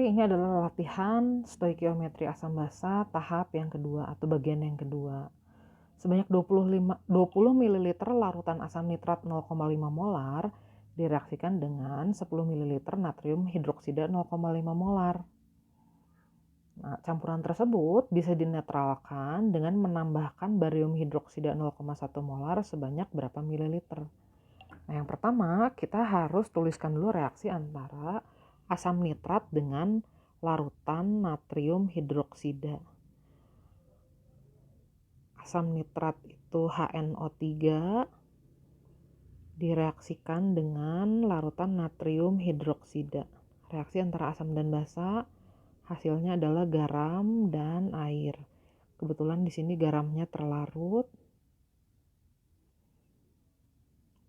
ini adalah latihan stoikiometri asam basa tahap yang kedua atau bagian yang kedua. Sebanyak 20 ml larutan asam nitrat 0,5 molar direaksikan dengan 10 ml natrium hidroksida 0,5 molar. Nah, campuran tersebut bisa dinetralkan dengan menambahkan barium hidroksida 0,1 molar sebanyak berapa mililiter. Nah, yang pertama kita harus tuliskan dulu reaksi antara asam nitrat dengan larutan natrium hidroksida. Asam nitrat itu HNO3 direaksikan dengan larutan natrium hidroksida. Reaksi antara asam dan basa hasilnya adalah garam dan air. Kebetulan di sini garamnya terlarut.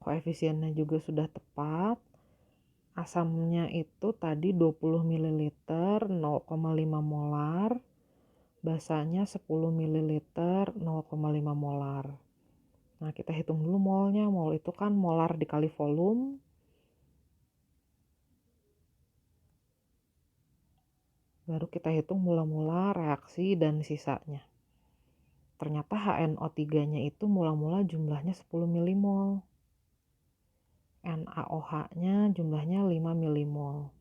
Koefisiennya juga sudah tepat. Asamnya itu tadi 20 ml 0,5 molar. Basanya 10 ml 0,5 molar. Nah, kita hitung dulu molnya. Mol itu kan molar dikali volume. Baru kita hitung mula-mula reaksi dan sisanya. Ternyata HNO3-nya itu mula-mula jumlahnya 10 milimol. NaOH-nya jumlahnya 5 milimol.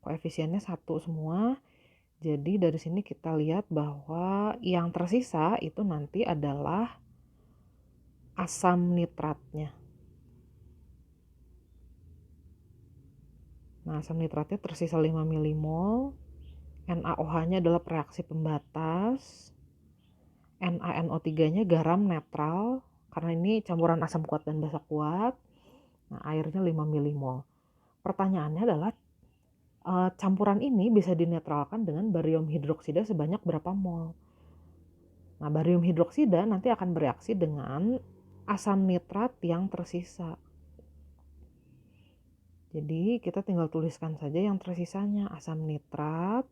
Koefisiennya 1 semua. Jadi dari sini kita lihat bahwa yang tersisa itu nanti adalah asam nitratnya. Nah, asam nitratnya tersisa 5 milimol. NaOH-nya adalah reaksi pembatas. NaNO3-nya garam netral karena ini campuran asam kuat dan basa kuat. Nah, airnya 5 milimol. Pertanyaannya adalah campuran ini bisa dinetralkan dengan barium hidroksida sebanyak berapa mol? Nah, barium hidroksida nanti akan bereaksi dengan asam nitrat yang tersisa. Jadi kita tinggal tuliskan saja yang tersisanya. Asam nitrat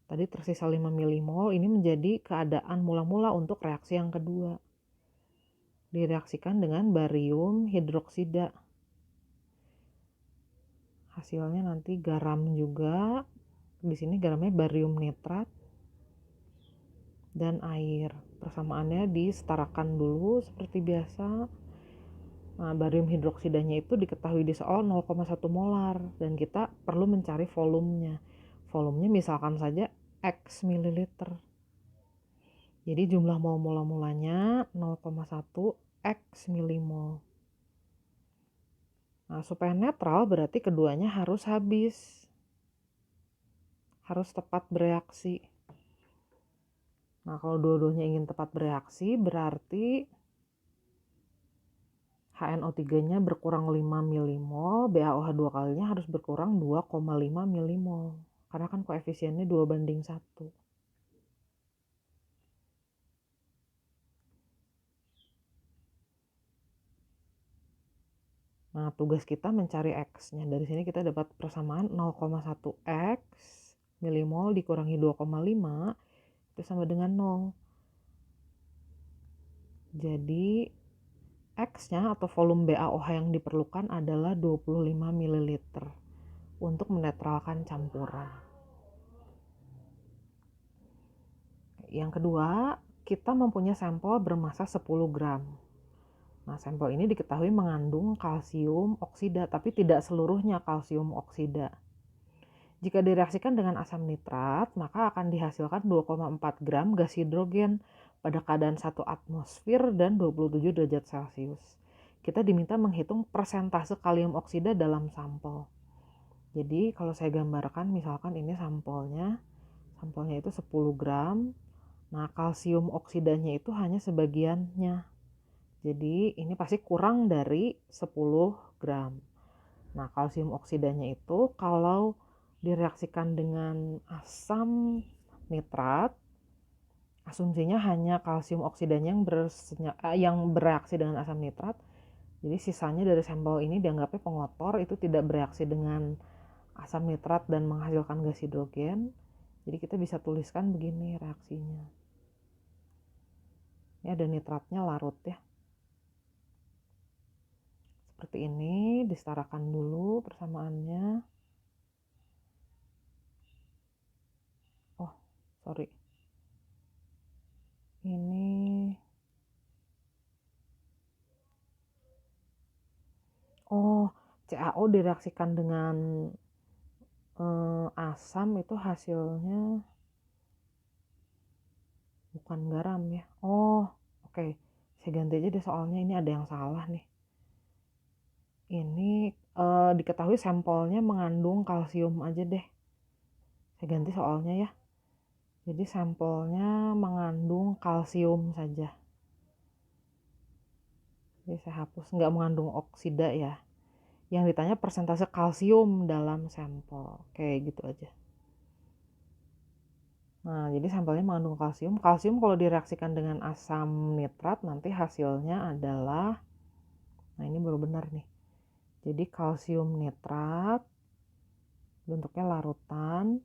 tadi tersisa 5 milimol, ini menjadi keadaan mula-mula untuk reaksi yang kedua. Direaksikan dengan barium hidroksida. Hasilnya nanti garam juga. Di sini garamnya barium nitrat dan air. Persamaannya disetarakan dulu seperti biasa. Nah, barium hidroksidanya itu diketahui di soal 0,1 molar dan kita perlu mencari volumenya. Volumenya misalkan saja X mililiter. Jadi jumlah mol mula-mulanya 0,1 X milimol. Nah, supaya netral berarti keduanya harus habis. Harus tepat bereaksi. Nah, kalau dua-duanya ingin tepat bereaksi berarti HNO3-nya berkurang 5 milimol, BaOH 2 kalinya harus berkurang 2,5 milimol. Karena kan koefisiennya 2:1. Nah, tugas kita mencari X-nya. Dari sini kita dapat persamaan 0,1 X milimol dikurangi 2,5 itu sama dengan 0. Jadi X-nya atau volume BaOH yang diperlukan adalah 25 ml untuk menetralkan campuran. Yang kedua, kita mempunyai sampel bermasa 10 gram. Nah, sampel ini diketahui mengandung kalsium oksida, tapi tidak seluruhnya kalsium oksida. Jika direaksikan dengan asam nitrat, maka akan dihasilkan 2,4 gram gas hidrogen pada keadaan 1 atmosfer dan 27 derajat Celcius. Kita diminta menghitung persentase kalium oksida dalam sampel. Jadi kalau saya gambarkan misalkan ini sampelnya itu 10 gram. Nah, kalsium oksidanya itu hanya sebagiannya. Jadi ini pasti kurang dari 10 gram. Nah, kalsium oksidanya itu kalau direaksikan dengan asam nitrat, asumsinya hanya kalsium oksidanya yang bereaksi dengan asam nitrat. Jadi sisanya dari sampel ini dianggapnya pengotor, itu tidak bereaksi dengan asam nitrat dan menghasilkan gas hidrogen. Jadi kita bisa tuliskan begini reaksinya. Ini ada nitratnya larut ya. Seperti ini, disetarakan dulu persamaannya. sorry. Ini CaO direaksikan dengan asam itu hasilnya bukan garam ya. Oke. Saya ganti aja deh soalnya ini ada yang salah nih. Ini diketahui sampelnya mengandung kalsium aja deh. Saya ganti soalnya ya. Jadi sampelnya mengandung kalsium saja. Jadi saya hapus, nggak mengandung oksida ya. Yang ditanya persentase kalsium dalam sampel. Kayak gitu aja. Nah, jadi sampelnya mengandung kalsium. Kalsium kalau direaksikan dengan asam nitrat nanti hasilnya adalah, nah ini baru benar nih. Jadi kalsium nitrat bentuknya larutan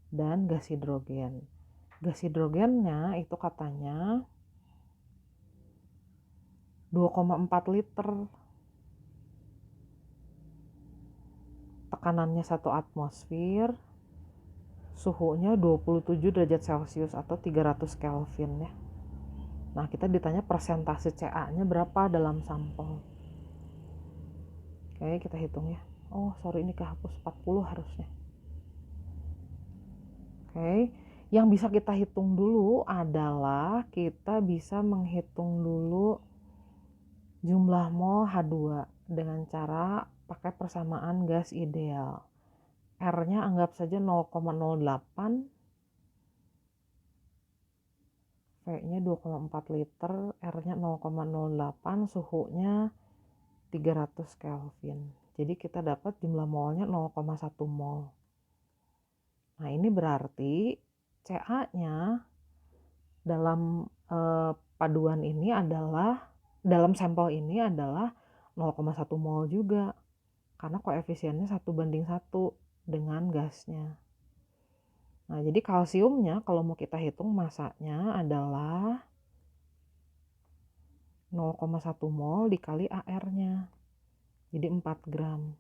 dan gas hidrogen. Gas hidrogennya itu katanya 2,4 liter. Tekanannya 1 atmosfer. Suhunya 27 derajat Celcius atau 300 Kelvin ya. Nah, kita ditanya persentase Ca-nya berapa dalam sampel. Oke, kita hitung ya. Sorry ini kehapus 40 harusnya. Oke, yang bisa kita hitung dulu adalah kita bisa menghitung dulu jumlah mol H2 dengan cara pakai persamaan gas ideal. R-nya anggap saja 0,08, V-nya 2,4 liter, R-nya 0,08, suhunya 300 Kelvin. Jadi kita dapat jumlah molnya 0,1 mol. Nah, ini berarti Ca-nya dalam paduan ini adalah, dalam sampel ini adalah 0,1 mol juga. Karena koefisiennya 1:1 dengan gasnya. Nah, jadi kalsiumnya kalau mau kita hitung masanya adalah 0,1 mol dikali AR-nya. Jadi 4 gram.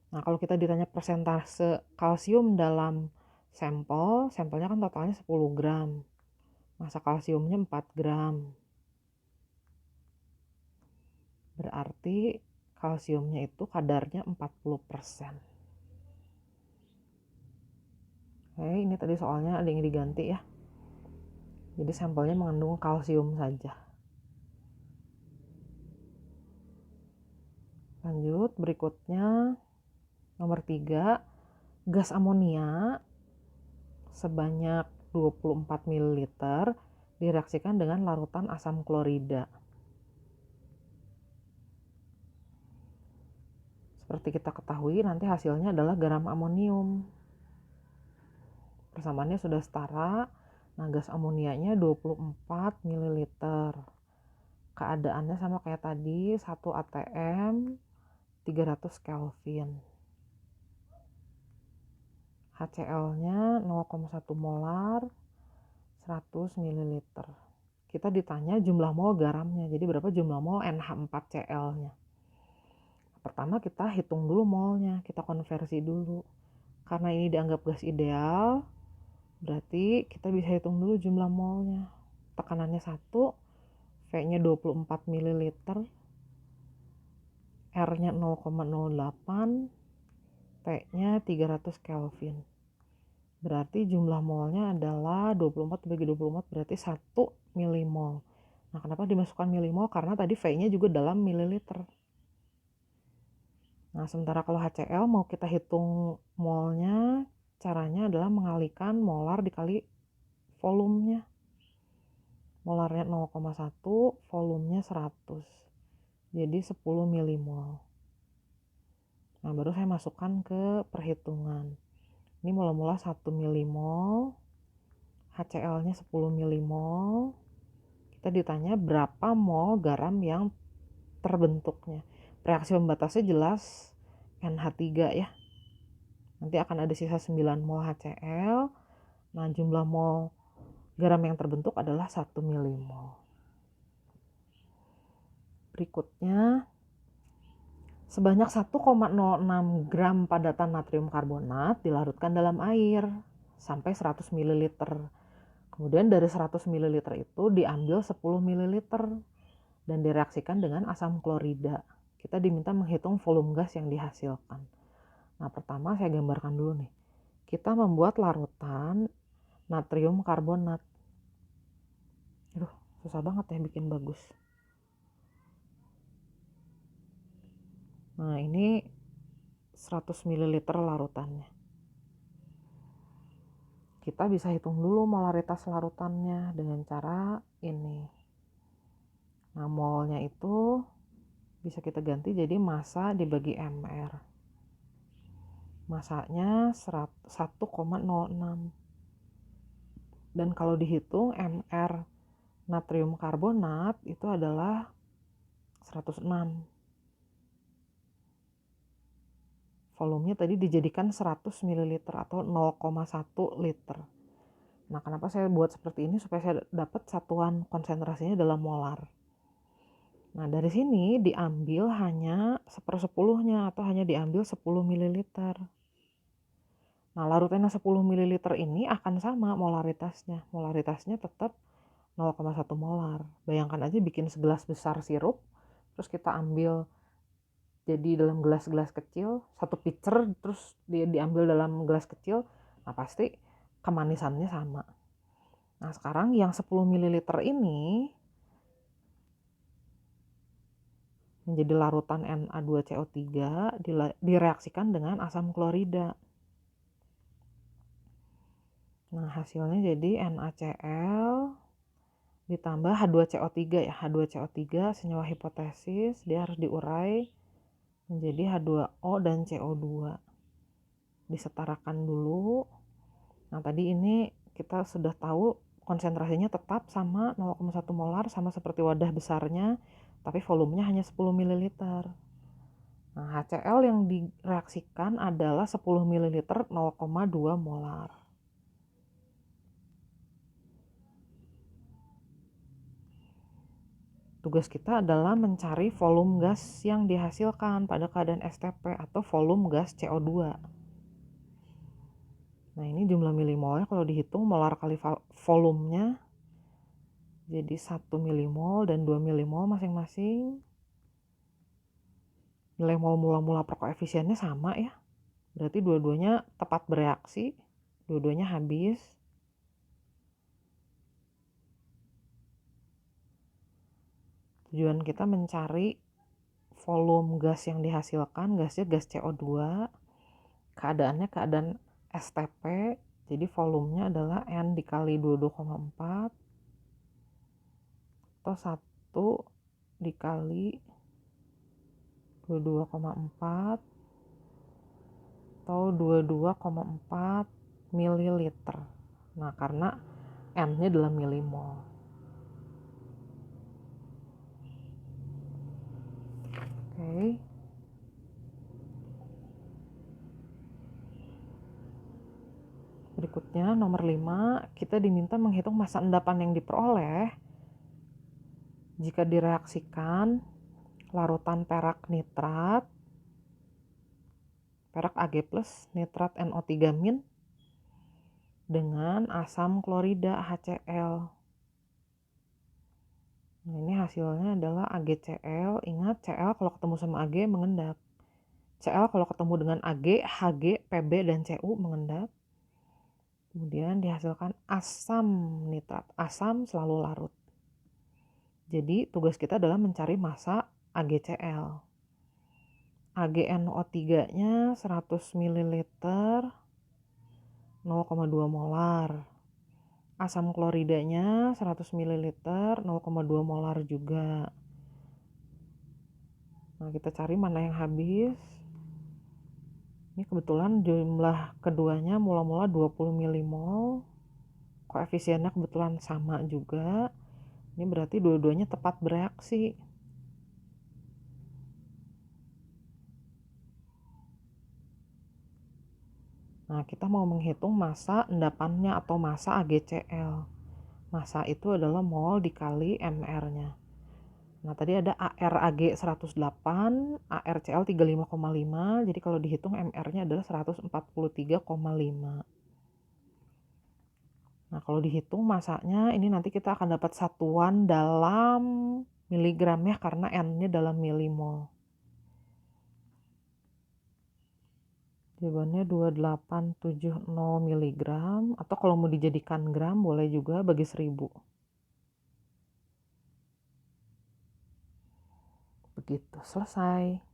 Nah, kalau kita ditanya persentase kalsium dalam sampelnya kan totalnya 10 gram. Massa kalsiumnya 4 gram. Berarti kalsiumnya itu kadarnya 40%. Oke, ini tadi soalnya ada yang diganti ya. Jadi sampelnya mengandung kalsium saja. Lanjut, berikutnya nomor 3, gas amonia sebanyak 24 ml direaksikan dengan larutan asam klorida. Seperti kita ketahui nanti hasilnya adalah garam amonium. Persamaannya sudah setara. Nah, gas amonianya 24 ml. Keadaannya sama kayak tadi, 1 atm 300 Kelvin. HCl-nya 0,1 molar 100 ml. Kita ditanya jumlah mol garamnya. Jadi berapa jumlah mol NH4Cl-nya. Pertama kita hitung dulu molnya, kita konversi dulu. Karena ini dianggap gas ideal, berarti kita bisa hitung dulu jumlah molnya. Tekanannya 1, V-nya 24 ml, R-nya 0,08, T-nya 300 Kelvin. Berarti jumlah molnya adalah 24 bagi 24 berarti 1 milimol. Nah, kenapa dimasukkan milimol? Karena tadi V-nya juga dalam mililiter. Nah, sementara kalau HCl mau kita hitung molnya, caranya adalah mengalihkan molar dikali volumenya. Molarnya 0,1, volumenya 100. Jadi 10 milimol. Nah, baru saya masukkan ke perhitungan. Ini mula-mula 1 milimol, HCl-nya 10 milimol. Kita ditanya berapa mol garam yang terbentuknya. Reaksi pembatasnya jelas NH3 ya. Nanti akan ada sisa 9 mol HCl. Nah, jumlah mol garam yang terbentuk adalah 1 milimol. Berikutnya, sebanyak 1,06 gram padatan natrium karbonat dilarutkan dalam air sampai 100 ml. Kemudian dari 100 ml itu diambil 10 ml dan direaksikan dengan asam klorida. Kita diminta menghitung volume gas yang dihasilkan. Nah, pertama saya gambarkan dulu nih. Kita membuat larutan natrium karbonat. Aduh, susah banget ya bikin bagus. Nah, ini 100 ml larutannya. Kita bisa hitung dulu molaritas larutannya dengan cara ini. Nah, molnya itu bisa kita ganti jadi massa dibagi mR. Massanya 1,06. Dan kalau dihitung mR natrium karbonat itu adalah 106. Volumenya tadi dijadikan 100 ml atau 0,1 liter. Nah, kenapa saya buat seperti ini? Supaya saya dapat satuan konsentrasinya dalam molar. Nah, dari sini diambil hanya 1/10-nya atau hanya diambil 10 ml. Nah, larutan yang 10 ml ini akan sama molaritasnya. Molaritasnya tetap 0,1 molar. Bayangkan aja bikin segelas besar sirup, terus kita ambil jadi dalam gelas-gelas kecil, satu pitcher terus diambil dalam gelas kecil, nah pasti kemanisannya sama. Nah, sekarang yang 10 ml ini menjadi larutan Na2CO3 direaksikan dengan asam klorida. Nah, hasilnya jadi NaCl ditambah H2CO3 ya. H2CO3 senyawa hipotesis, dia harus diurai menjadi H2O dan CO2. Disetarakan dulu. Nah, tadi ini kita sudah tahu konsentrasinya tetap sama 0,1 molar, sama seperti wadah besarnya, tapi volumenya hanya 10 ml. Nah, HCl yang direaksikan adalah 10 ml 0,2 molar. Tugas kita adalah mencari volume gas yang dihasilkan pada keadaan STP atau volume gas CO2. Nah, ini jumlah milimolnya kalau dihitung molar kali volumenya jadi 1 milimol dan 2 milimol masing-masing. Nilai mol mula-mula per koefisiennya sama ya. Berarti dua-duanya tepat bereaksi, dua-duanya habis. Tujuan kita mencari volume gas yang dihasilkan, gasnya gas CO2. Keadaannya keadaan STP, jadi volumenya adalah N dikali 22,4 atau 1 dikali 22,4 atau 22,4 mililiter. Nah, karena N-nya dalam milimol. Oke. Berikutnya nomor 5, kita diminta menghitung massa endapan yang diperoleh jika direaksikan larutan perak nitrat, perak Ag+, nitrat NO3- dengan asam klorida HCl. Nah, ini hasilnya adalah AgCl. Ingat, Cl kalau ketemu sama Ag mengendap. Cl kalau ketemu dengan Ag, Hg, Pb, dan Cu mengendap. Kemudian dihasilkan asam nitrat. Asam selalu larut. Jadi tugas kita adalah mencari massa AgCl. AgNO3-nya 100 ml 0,2 molar. Asam kloridanya 100 ml 0,2 molar juga. Nah, kita cari mana yang habis. Ini kebetulan jumlah keduanya mula-mula 20 milimol. Koefisiennya kebetulan sama juga. Ini berarti dua-duanya tepat bereaksi. Nah, kita mau menghitung massa endapannya atau massa AgCl. Massa itu adalah mol dikali mR-nya. Nah, tadi ada ARAG 108, ARCl 35,5. Jadi kalau dihitung mR-nya adalah 143,5. Nah, kalau dihitung masanya ini nanti kita akan dapat satuan dalam miligram ya, karena N-nya dalam milimol. Jawabannya 2870 miligram, atau kalau mau dijadikan gram boleh juga bagi 1000. Begitu, selesai.